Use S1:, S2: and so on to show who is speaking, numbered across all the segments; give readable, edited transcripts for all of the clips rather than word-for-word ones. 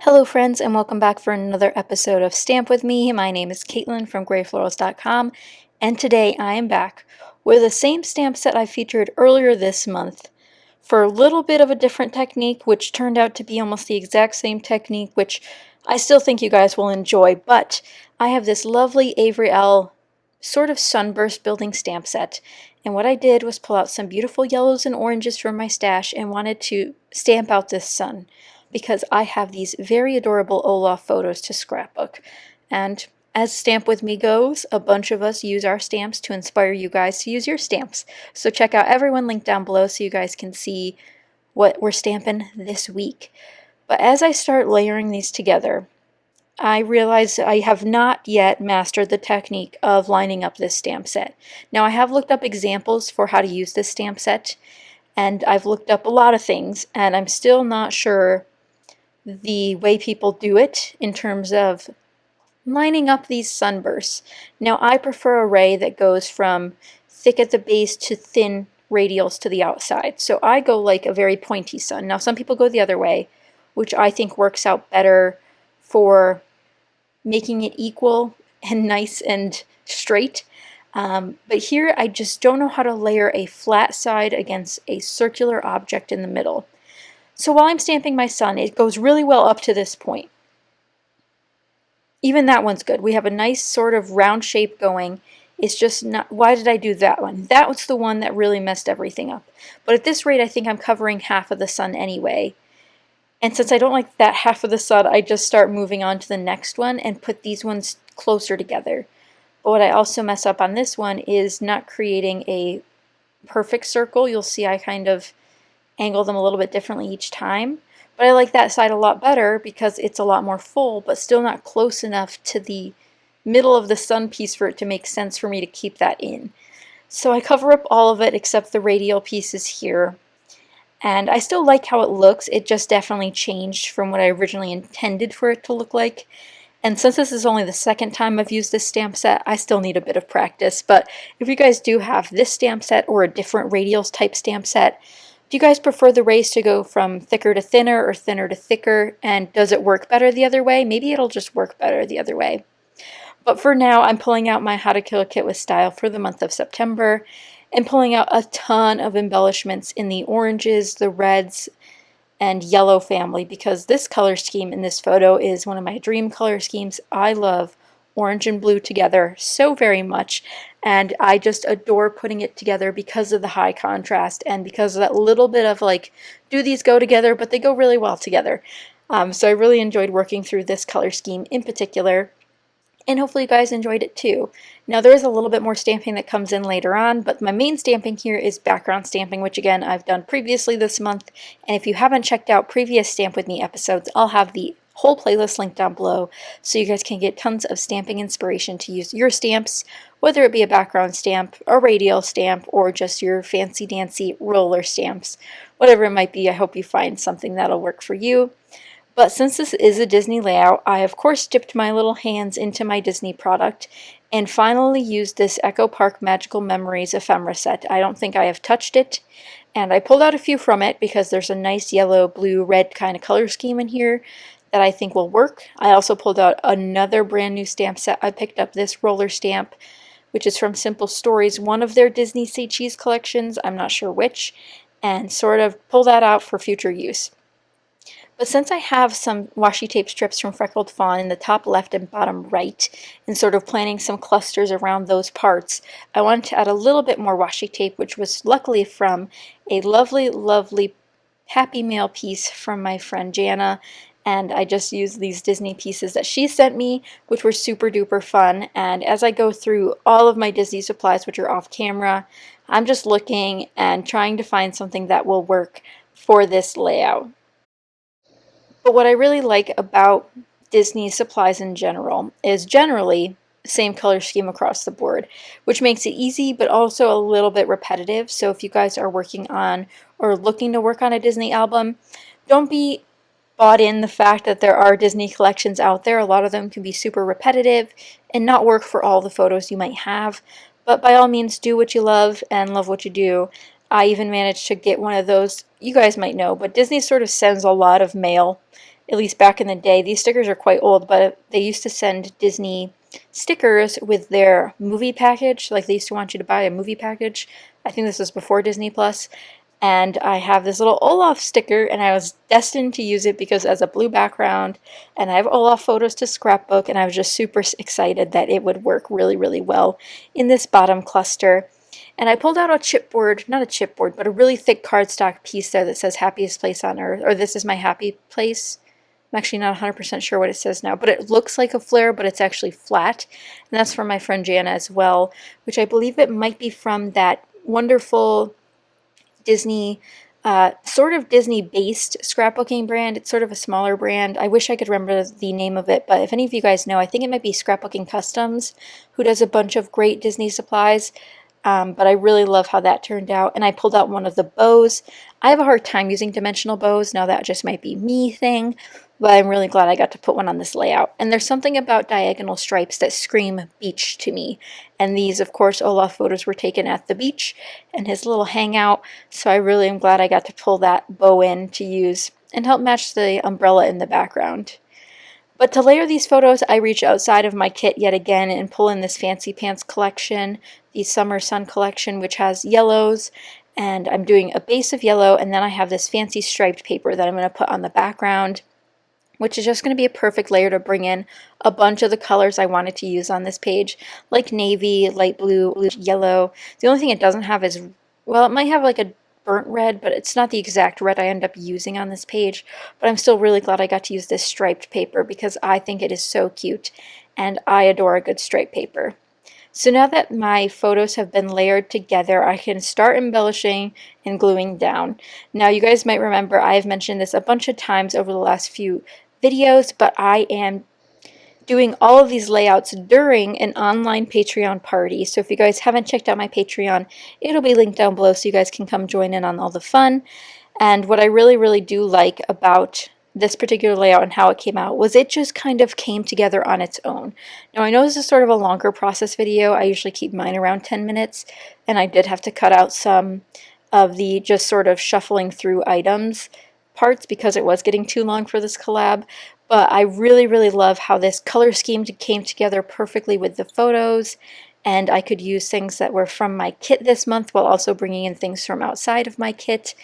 S1: Hello friends, and welcome back for another episode of Stamp With Me. My name is Katelyn from Florals.com, and today I am back with the same stamp set I featured earlier this month for a little bit of a different technique, which turned out to be almost the exact same technique, which I still think you guys will enjoy. But I have this lovely Avery L sort of sunburst building stamp set, and what I did was pull out some beautiful yellows and oranges from my stash and wanted to stamp out this sun, because I have these very adorable Olaf photos to scrapbook. And as Stamp With Me goes, a bunch of us use our stamps to inspire you guys to use your stamps. So check out everyone linked down below so you guys can see what we're stamping this week. But as I start layering these together, I realize I have not yet mastered the technique of lining up this stamp set. Now, I have looked up examples for how to use this stamp set, and I've looked up a lot of things, and I'm still not sure the way people do it in terms of lining up these sunbursts. Now, I prefer a ray that goes from thick at the base to thin radials to the outside. So I go like a very pointy sun. Now, some people go the other way, which I think works out better for making it equal and nice and straight. But here I just don't know how to layer a flat side against a circular object in the middle. So while I'm stamping my sun, it goes really well up to this point. Even that one's good. We have a nice sort of round shape going. It's just not, why did I do that one? That was the one that really messed everything up. But at this rate, I think I'm covering half of the sun anyway. And since I don't like that half of the sun, I just start moving on to the next one and put these ones closer together. But what I also mess up on this one is not creating a perfect circle. You'll see I kind of angle them a little bit differently each time, but I like that side a lot better because it's a lot more full, but still not close enough to the middle of the sun piece for it to make sense for me to keep that in. So I cover up all of it except the radial pieces here, and I still like how it looks. It just definitely changed from what I originally intended for it to look like. And since this is only the second time I've used this stamp set, I still need a bit of practice. But if you guys do have this stamp set or a different radials type stamp set, do you guys prefer the rays to go from thicker to thinner or thinner to thicker? And does it work better the other way? Maybe it'll just work better the other way. But for now, I'm pulling out my How to Kill a Kit with Style for the month of September and pulling out a ton of embellishments in the oranges, the reds, and yellow family, because this color scheme in this photo is one of my dream color schemes. I love orange and blue together so very much, and I just adore putting it together because of the high contrast and because of that little bit of like, do these go together? But they go really well together. So I really enjoyed working through this color scheme in particular, and hopefully you guys enjoyed it too. Now, there is a little bit more stamping that comes in later on, but my main stamping here is background stamping, which again I've done previously this month. And if you haven't checked out previous Stamp With Me episodes, I'll have the whole playlist linked down below so you guys can get tons of stamping inspiration to use your stamps, whether it be a background stamp, a radial stamp, or just your fancy dancy roller stamps. Whatever it might be, I hope you find something that'll work for you. But since this is a Disney layout, I of course dipped my little hands into my Disney product and finally used this Echo Park Magical Memories ephemera set. I don't think I have touched it, and I pulled out a few from it because there's a nice yellow, blue, red kind of color scheme in here that I think will work. I also pulled out another brand new stamp set. I picked up this roller stamp, which is from Simple Stories, one of their Disney Say Cheese collections, I'm not sure which, and sort of pull that out for future use. But since I have some washi tape strips from Freckled Fawn in the top left and bottom right, and sort of planning some clusters around those parts, I wanted to add a little bit more washi tape, which was luckily from a lovely, lovely Happy Mail piece from my friend Jana. And I just used these Disney pieces that she sent me, which were super duper fun. And as I go through all of my Disney supplies, which are off camera, I'm just looking and trying to find something that will work for this layout. But what I really like about Disney supplies in general is generally the same color scheme across the board, which makes it easy but also a little bit repetitive. So if you guys are working on or looking to work on a Disney album, don't be bought in the fact that there are Disney collections out there. A lot of them can be super repetitive and not work for all the photos you might have. But by all means, do what you love and love what you do. I even managed to get one of those, you guys might know, but Disney sort of sends a lot of mail at least back in the day. These stickers are quite old, but they used to send Disney stickers with their movie package. Like, they used to want you to buy a movie package. I think this was before Disney Plus. And I have this little Olaf sticker, and I was destined to use it because it has a blue background, and I have Olaf photos to scrapbook, and I was just super excited that it would work really, really well in this bottom cluster. And I pulled out a chipboard, not a chipboard, but a really thick cardstock piece there that says happiest place on earth, or this is my happy place. I'm actually not 100% sure what it says now, but it looks like a flare, but it's actually flat. And that's from my friend Jana as well, which I believe it might be from that wonderful Disney, sort of Disney-based scrapbooking brand. It's sort of a smaller brand. I wish I could remember the name of it, but if any of you guys know, I think it might be Scrapbooking Customs, who does a bunch of great Disney supplies. But I really love how that turned out. And I pulled out one of the bows. I have a hard time using dimensional bows. Now that just might be me thing, but I'm really glad I got to put one on this layout. And there's something about diagonal stripes that scream beach to me. And these, of course, Olaf photos were taken at the beach and his little hangout. So I really am glad I got to pull that bow in to use and help match the umbrella in the background. But to layer these photos, I reach outside of my kit yet again and pull in this Fancy Pants collection, the Summer Sun collection, which has yellows, and I'm doing a base of yellow, and then I have this fancy striped paper that I'm going to put on the background, which is just going to be a perfect layer to bring in a bunch of the colors I wanted to use on this page, like navy, light blue, yellow. The only thing it doesn't have is, well, it might have like a burnt red, but it's not the exact red I end up using on this page. But I'm still really glad I got to use this striped paper because I think it is so cute, and I adore a good striped paper. So now that my photos have been layered together, I can start embellishing and gluing down. Now, you guys might remember I've mentioned this a bunch of times over the last few videos, but I am doing all of these layouts during an online Patreon party. So if you guys haven't checked out my Patreon, it'll be linked down below so you guys can come join in on all the fun. And what I really, really do like about this particular layout and how it came out was it just kind of came together on its own. Now, I know this is sort of a longer process video. I usually keep mine around 10 minutes, and I did have to cut out some of the just sort of shuffling through items parts because it was getting too long for this collab. But I really, really love how this color scheme came together perfectly with the photos, and I could use things that were from my kit this month while also bringing in things from outside of my kit.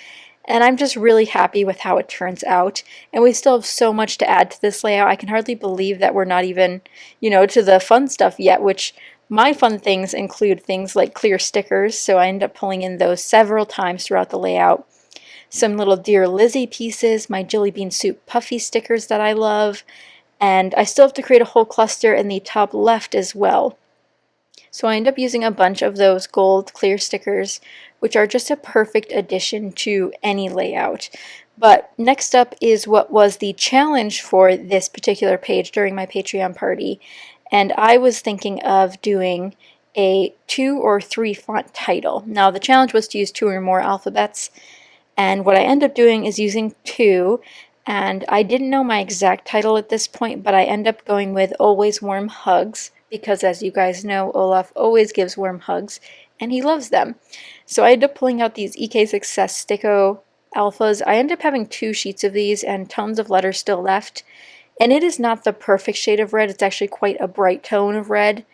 S1: And I'm just really happy with how it turns out. And we still have so much to add to this layout. I can hardly believe that we're not even, to the fun stuff yet, which my fun things include things like clear stickers. So I end up pulling in those several times throughout the layout. Some little Dear Lizzie pieces, my Jelly Bean Soup puffy stickers that I love, and I still have to create a whole cluster in the top left as well. So I end up using a bunch of those gold clear stickers, which are just a perfect addition to any layout. But next up is what was the challenge for this particular page during my Patreon party, and I was thinking of doing a 2 or 3 font title. Now, the challenge was to use 2 or more alphabets, and what I end up doing is using 2, and I didn't know my exact title at this point, but I end up going with Always Warm Hugs, because as you guys know, Olaf always gives warm hugs, and he loves them. So I end up pulling out these EK Success Sticko Alphas. I end up having 2 sheets of these and tons of letters still left, and it is not the perfect shade of red. It's actually quite a bright tone of red,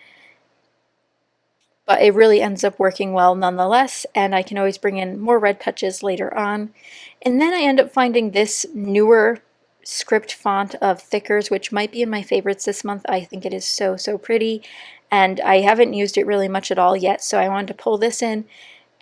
S1: but it really ends up working well nonetheless, and I can always bring in more red touches later on. And then I end up finding this newer script font of Thickers, which might be in my favorites this month. I think it is so, so pretty, and I haven't used it really much at all yet, so I wanted to pull this in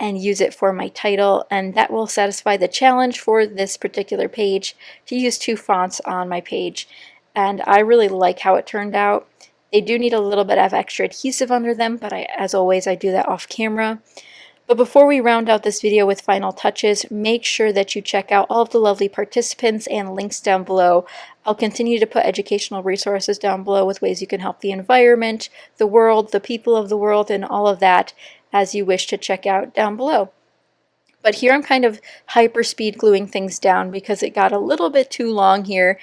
S1: and use it for my title, and that will satisfy the challenge for this particular page to use 2 fonts on my page. And I really like how it turned out. They do need a little bit of extra adhesive under them, but as always, I do that off camera. But before we round out this video with final touches, make sure that you check out all of the lovely participants and links down below. I'll continue to put educational resources down below with ways you can help the environment, the world, the people of the world, and all of that as you wish to check out down below. But here I'm kind of hyper speed gluing things down because it got a little bit too long here.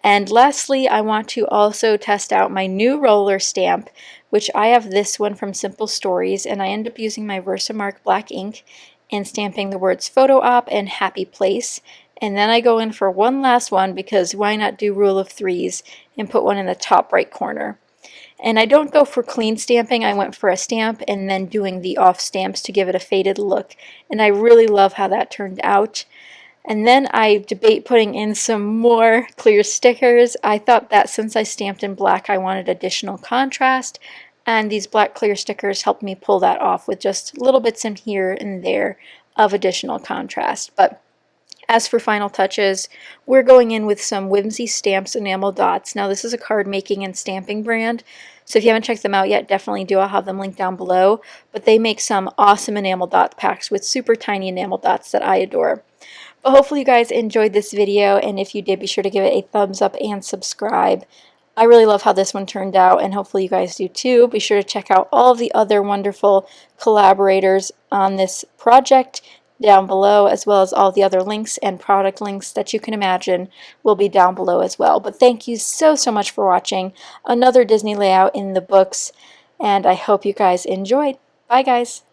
S1: And lastly, I want to also test out my new roller stamp, which I have this one from Simple Stories, and I end up using my Versamark black ink and stamping the words Photo Op and Happy Place. And then I go in for one last one, because why not do rule of threes and put one in the top right corner. And I don't go for clean stamping, I went for a stamp and then doing the off stamps to give it a faded look. And I really love how that turned out. And then I debate putting in some more clear stickers. I thought that since I stamped in black, I wanted additional contrast. And these black clear stickers helped me pull that off with just little bits in here and there of additional contrast. But as for final touches, we're going in with some Whimsy Stamps enamel dots. Now this is a card making and stamping brand, so if you haven't checked them out yet, definitely do. I'll have them linked down below. But they make some awesome enamel dot packs with super tiny enamel dots that I adore. But hopefully you guys enjoyed this video, and if you did, be sure to give it a thumbs up and subscribe. I really love how this one turned out, and hopefully you guys do too. Be sure to check out all of the other wonderful collaborators on this project down below, as well as all the other links and product links that you can imagine will be down below as well. But thank you so much for watching another Disney layout in the books, and I hope you guys enjoyed. Bye guys!